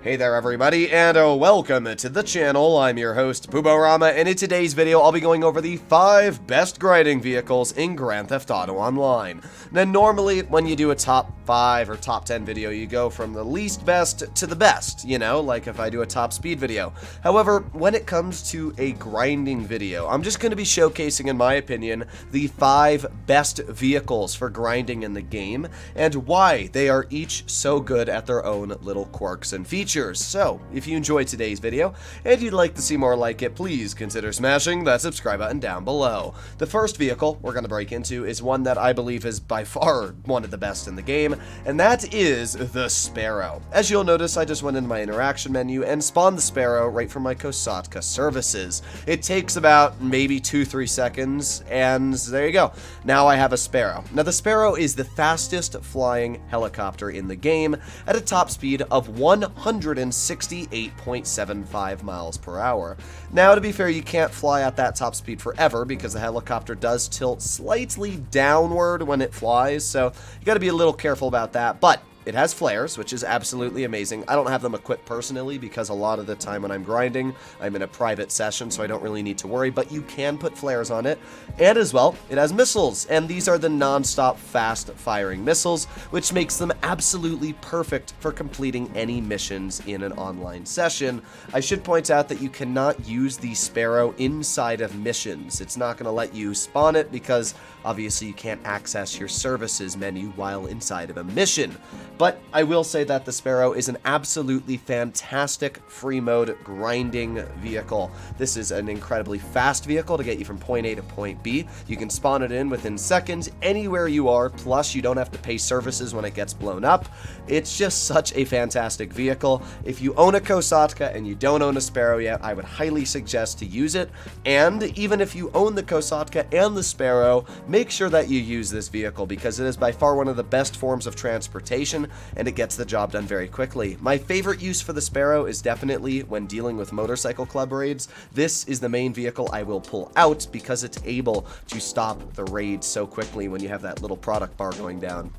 Hey there everybody, and welcome to the channel. I'm your host, Puborama, and in today's video, I'll be going over the 5 best grinding vehicles in Grand Theft Auto Online. Now, normally, when you do a top 5 or top 10 video, you go from the least best to the best, you know, like if I do a top speed video. However, when it comes to a grinding video, I'm just going to be showcasing, in my opinion, the 5 best vehicles for grinding in the game, and why they are each so good at their own little quirks and features. So, if you enjoyed today's video, and you'd like to see more like it, please consider smashing that subscribe button down below. The first vehicle we're going to break into is one that I believe is by far one of the best in the game, and that is the Sparrow. As you'll notice, I just went into my interaction menu and spawned the Sparrow right from my Kosatka services. It takes about maybe 2-3 seconds, and there you go. Now I have a Sparrow. Now the Sparrow is the fastest flying helicopter in the game at a top speed of 168.75 miles per hour. Now, to be fair, you can't fly at that top speed forever because the helicopter does tilt slightly downward when it flies, so you gotta be a little careful about that, but it has flares, which is absolutely amazing. I don't have them equipped personally because a lot of the time when I'm grinding, I'm in a private session, so I don't really need to worry, but you can put flares on it. And as well, it has missiles, and these are the non-stop fast-firing missiles, which makes them absolutely perfect for completing any missions in an online session. I should point out that you cannot use the Sparrow inside of missions. It's not going to let you spawn it because obviously you can't access your services menu while inside of a mission. But I will say that the Sparrow is an absolutely fantastic free mode grinding vehicle. This is an incredibly fast vehicle to get you from point A to point B. You can spawn it in within seconds anywhere you are, plus you don't have to pay services when it gets blown up. It's just such a fantastic vehicle. If you own a Kosatka and you don't own a Sparrow yet, I would highly suggest to use it. And even if you own the Kosatka and the Sparrow, make sure that you use this vehicle because it is by far one of the best forms of transportation, and it gets the job done very quickly. My favorite use for the Sparrow is definitely when dealing with motorcycle club raids. This is the main vehicle I will pull out because it's able to stop the raid so quickly when you have that little product bar going down.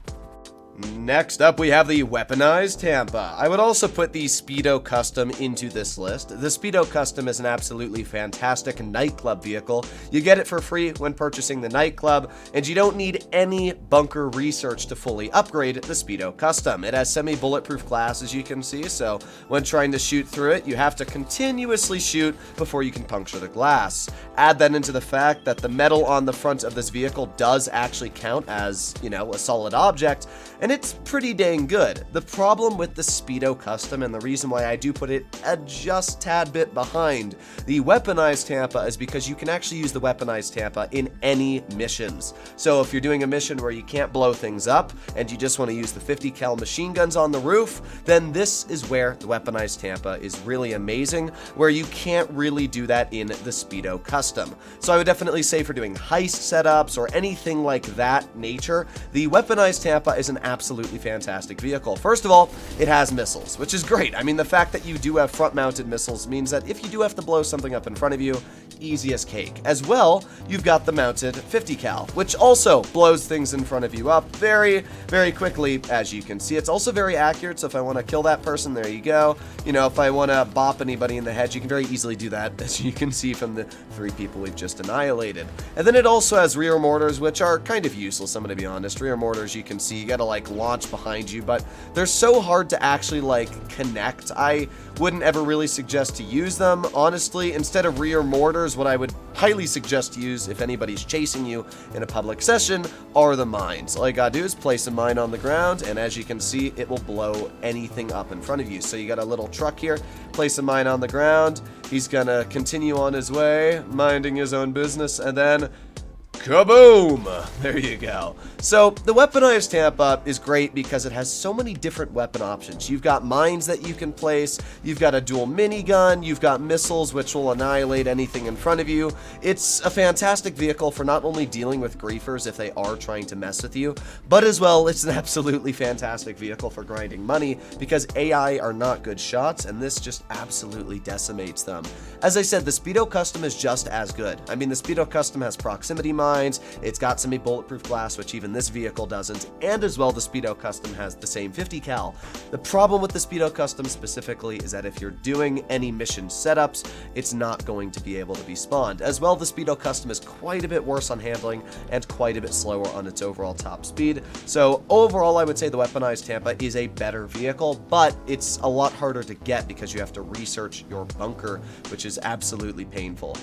Next up, we have the Weaponized Tampa. I would also put the Speedo Custom into this list. The Speedo Custom is an absolutely fantastic nightclub vehicle. You get it for free when purchasing the nightclub, and you don't need any bunker research to fully upgrade the Speedo Custom. It has semi-bulletproof glass, as you can see, so when trying to shoot through it, you have to continuously shoot before you can puncture the glass. Add that into the fact that the metal on the front of this vehicle does actually count as, you know, a solid object, and it's pretty dang good. The problem with the Speedo Custom, and the reason why I do put it a just tad bit behind the Weaponized Tampa, is because you can actually use the Weaponized Tampa in any missions. So if you're doing a mission where you can't blow things up, and you just want to use the 50 cal machine guns on the roof, then this is where the Weaponized Tampa is really amazing, where you can't really do that in the Speedo Custom. So I would definitely say for doing heist setups or anything like that nature, the Weaponized Tampa is an absolutely fantastic vehicle. First of all, it has missiles, which is great. I mean, the fact that you do have front-mounted missiles means that if you do have to blow something up in front of you, easy as cake. As well, you've got the mounted 50 cal, which also blows things in front of you up very, very quickly, as you can see. It's also very accurate, so if I want to kill that person, there you go. You know, if I want to bop anybody in the head, you can very easily do that, as you can see from the 3 people we've just annihilated. And then it also has rear mortars, which are kind of useless, I'm going to be honest. Rear mortars, you can see, you got to like launch behind you, but they're so hard to actually like connect. I wouldn't ever really suggest to use them. Honestly, instead of rear mortars, what I would highly suggest to use if anybody's chasing you in a public session are the mines. All you gotta do is place a mine on the ground, and as you can see, it will blow anything up in front of you. So you got a little truck here, place a mine on the ground, he's gonna continue on his way, minding his own business, and then kaboom! There you go. So the Weaponized Tampa is great because it has so many different weapon options. You've got mines that you can place, you've got a dual minigun, you've got missiles which will annihilate anything in front of you. It's a fantastic vehicle for not only dealing with griefers if they are trying to mess with you, but as well, it's an absolutely fantastic vehicle for grinding money because AI are not good shots, and this just absolutely decimates them. As I said, the Speedo Custom is just as good. I mean, the Speedo Custom has proximity mines, designs. It's got semi-bulletproof glass, which even this vehicle doesn't, and as well the Speedo Custom has the same 50 cal. The problem with the Speedo Custom specifically is that if you're doing any mission setups, it's not going to be able to be spawned. As well, the Speedo Custom is quite a bit worse on handling and quite a bit slower on its overall top speed. So overall, I would say the Weaponized Tampa is a better vehicle, but it's a lot harder to get because you have to research your bunker, which is absolutely painful.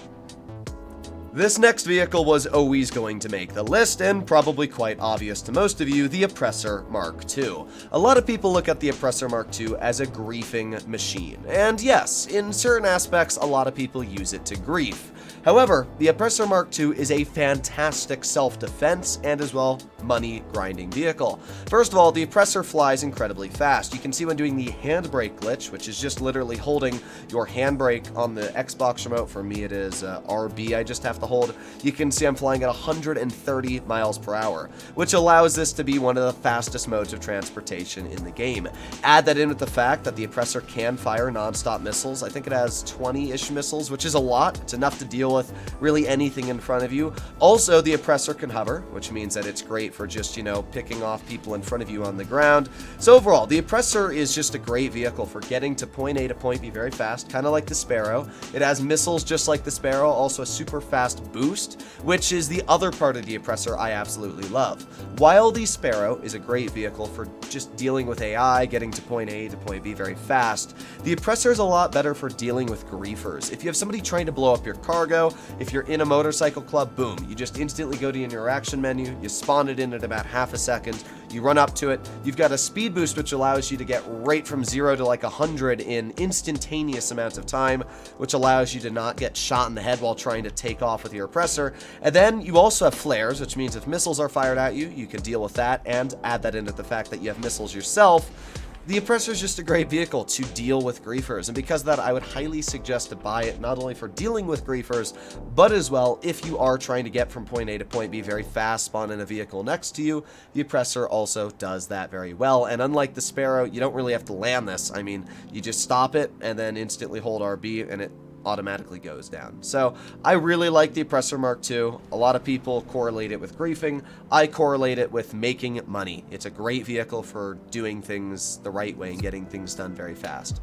This next vehicle was always going to make the list, and probably quite obvious to most of you, the Oppressor Mark II. A lot of people look at the Oppressor Mark II as a griefing machine, and yes, in certain aspects, a lot of people use it to grief. However, the Oppressor Mark II is a fantastic self-defense and as well money-grinding vehicle. First of all, the Oppressor flies incredibly fast. You can see when doing the handbrake glitch, which is just literally holding your handbrake on the Xbox remote. For me, it is RB I just have to hold. You can see I'm flying at 130 miles per hour, which allows this to be one of the fastest modes of transportation in the game. Add that in with the fact that the Oppressor can fire non-stop missiles. I think it has 20-ish missiles, which is a lot. It's enough to deal with really anything in front of you. Also, the Oppressor can hover, which means that it's great for just, picking off people in front of you on the ground. So overall, the Oppressor is just a great vehicle for getting to point A to point B very fast, kind of like the Sparrow. It has missiles just like the Sparrow, also a super fast boost, which is the other part of the Oppressor I absolutely love. While the Sparrow is a great vehicle for just dealing with AI, getting to point A to point B very fast, the Oppressor is a lot better for dealing with griefers. If you have somebody trying to blow up your cargo, if you're in a motorcycle club, boom, you just instantly go to your interaction menu, you spawn it in at about half a second, you run up to it, you've got a speed boost which allows you to get right from 0 to like 100 in instantaneous amounts of time, which allows you to not get shot in the head while trying to take off with your Oppressor. And then you also have flares, which means if missiles are fired at you, you can deal with that, and add that into the fact that you have missiles yourself. The Oppressor is just a great vehicle to deal with griefers, and because of that, I would highly suggest to buy it, not only for dealing with griefers, but as well if you are trying to get from point A to point B very fast, spawn in a vehicle next to you. The Oppressor also does that very well, and unlike the Sparrow, you don't really have to land this. I mean, you just stop it and then instantly hold RB, and it automatically goes down. So I really like the Oppressor Mark II. A lot of people correlate it with griefing. I correlate it with making money. It's a great vehicle for doing things the right way and getting things done very fast.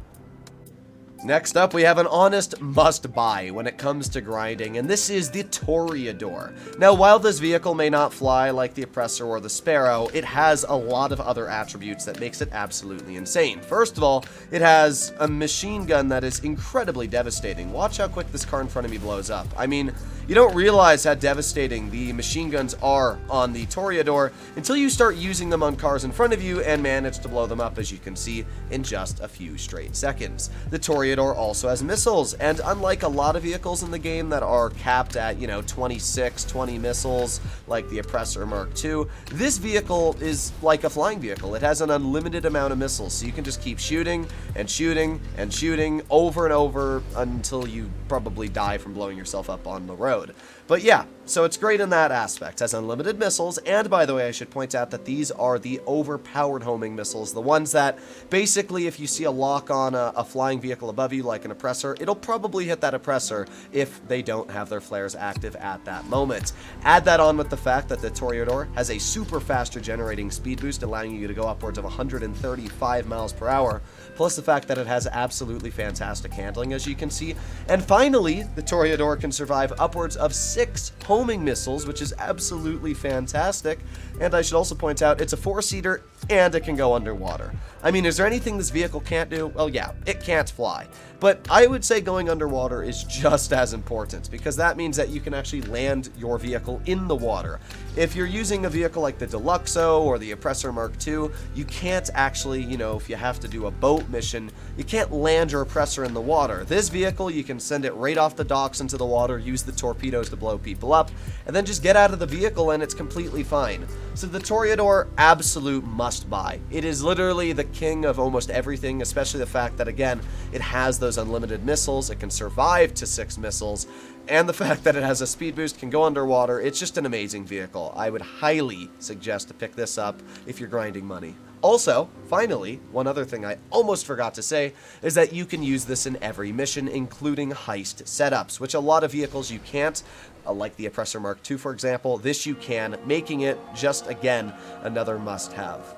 Next up, we have an honest must-buy when it comes to grinding, and this is the Toreador. Now, while this vehicle may not fly like the Oppressor or the Sparrow, it has a lot of other attributes that makes it absolutely insane. First of all, it has a machine gun that is incredibly devastating. Watch how quick this car in front of me blows up. I mean, you don't realize how devastating the machine guns are on the Toreador until you start using them on cars in front of you and manage to blow them up, as you can see, in just a few straight seconds. The Toreador also has missiles, and unlike a lot of vehicles in the game that are capped at, 26, 20 missiles, like the Oppressor Mark II, this vehicle is like a flying vehicle. It has an unlimited amount of missiles, so you can just keep shooting and shooting and shooting over and over until you probably die from blowing yourself up on the road. But yeah, so it's great in that aspect. It has unlimited missiles, and by the way, I should point out that these are the overpowered homing missiles, the ones that basically if you see a lock on a flying vehicle above you like an Oppressor, it'll probably hit that Oppressor if they don't have their flares active at that moment. Add that on with the fact that the Toreador has a super fast regenerating speed boost, allowing you to go upwards of 135 miles per hour, plus the fact that it has absolutely fantastic handling, as you can see. And finally, the Toreador can survive upwards of 6 homing missiles, which is absolutely fantastic. And I should also point out, it's a 4-seater and it can go underwater. I mean, is there anything this vehicle can't do? Well, yeah, it can't fly. But I would say going underwater is just as important, because that means that you can actually land your vehicle in the water. If you're using a vehicle like the Deluxo or the Oppressor Mark II, you can't actually, if you have to do a boat mission, you can't land your Oppressor in the water. This vehicle, you can send it right off the docks into the water, use the torpedoes to blow people up, and then just get out of the vehicle and it's completely fine. So the Toreador, absolute must-buy. It is literally the king of almost everything, especially the fact that, again, it has those unlimited missiles, it can survive to 6 missiles, and the fact that it has a speed boost, can go underwater. It's just an amazing vehicle. I would highly suggest to pick this up if you're grinding money. Also, finally, one other thing I almost forgot to say is that you can use this in every mission, including heist setups, which a lot of vehicles you can't, like the Oppressor Mark II, for example. This you can, making it just, again, another must-have.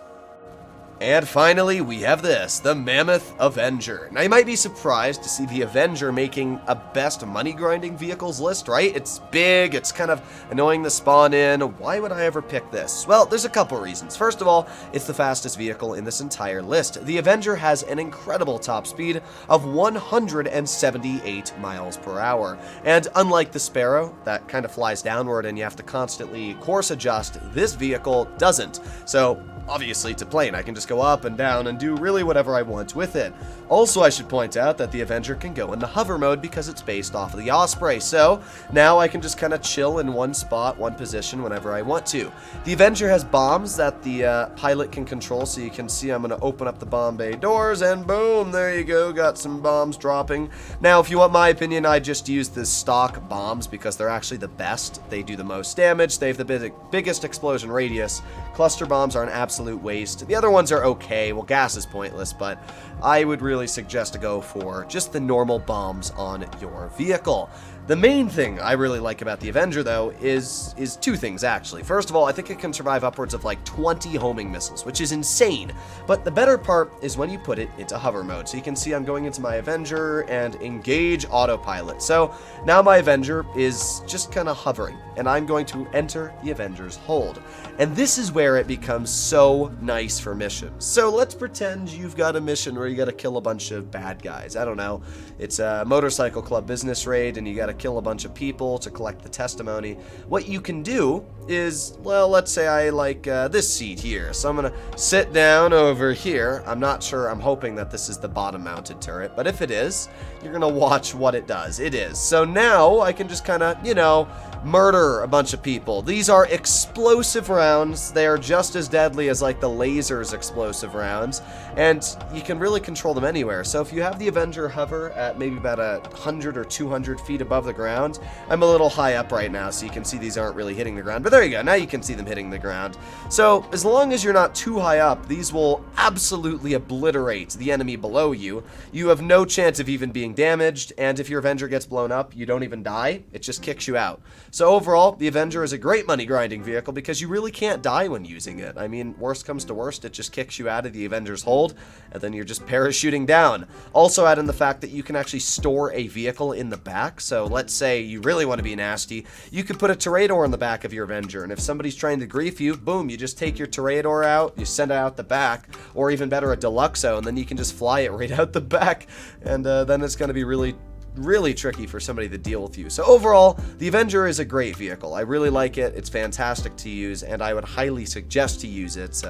And finally, we have this, the Mammoth Avenger. Now, you might be surprised to see the Avenger making a best money-grinding vehicles list, right? It's big, it's kind of annoying to spawn in. Why would I ever pick this? Well, there's a couple reasons. First of all, it's the fastest vehicle in this entire list. The Avenger has an incredible top speed of 178 miles per hour. And unlike the Sparrow, that kind of flies downward and you have to constantly course adjust, this vehicle doesn't. So, obviously, to plane, I can just go up and down and do really whatever I want with it. Also, I should point out that the Avenger can go into hover mode because it's based off of the Osprey, so now I can just kind of chill in one spot, one position whenever I want to. The Avenger has bombs that the pilot can control, so you can see I'm going to open up the bomb bay doors, and boom, there you go, got some bombs dropping. Now, if you want my opinion, I just use the stock bombs because they're actually the best. They do the most damage, they have the biggest explosion radius. Cluster bombs are an absolute waste. The other ones are okay. Well, gas is pointless, but I would really suggest to go for just the normal bombs on your vehicle. The main thing I really like about the Avenger, though, is two things, actually. First of all, I think it can survive upwards of like 20 homing missiles, which is insane. But the better part is when you put it into hover mode. So you can see I'm going into my Avenger and engage autopilot. So now my Avenger is just kind of hovering, and I'm going to enter the Avenger's hold. And this is where it becomes so nice for missions. So let's pretend you've got a mission where you got to kill a bunch of bad guys. I don't know. It's a motorcycle club business raid, and you got to kill a bunch of people to collect the testimony. What you can do is, well, let's say I like this seat here. So I'm going to sit down over here. I'm not sure. I'm hoping that this is the bottom mounted turret. But if it is, you're going to watch what it does. It is. So now I can just kind of, you know, murder a bunch of people. These are explosive rounds. They are just as deadly as like the laser's explosive rounds, and you can really control them anywhere. So if you have the Avenger hover at maybe about 100 or 200 feet above the ground, I'm a little high up right now, so you can see these aren't really hitting the ground, but there you go. Now you can see them hitting the ground. So as long as you're not too high up, these will absolutely obliterate the enemy below you. You have no chance of even being damaged, and if your Avenger gets blown up, you don't even die. It just kicks you out. So overall, the Avenger is a great money-grinding vehicle because you really can't die when using it. I mean, worst comes to worst, it just kicks you out of the Avenger's hold, and then you're just parachuting down. Also add in the fact that you can actually store a vehicle in the back. So let's say you really want to be nasty, you could put a Toreador in the back of your Avenger, and if somebody's trying to grief you, boom, you just take your Toreador out, you send it out the back, or even better, a Deluxo, and then you can just fly it right out the back, and then it's going to be really tricky for somebody to deal with you. So overall, the Avenger is a great vehicle. I really like it. It's fantastic to use, and I would highly suggest to use it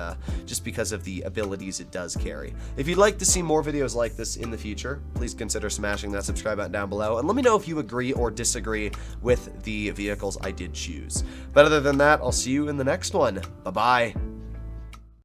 just because of the abilities it does carry. If you'd like to see more videos like this in the future, please consider smashing that subscribe button down below, and let me know if you agree or disagree with the vehicles I did choose. But other than that, I'll see you in the next one. Bye-bye.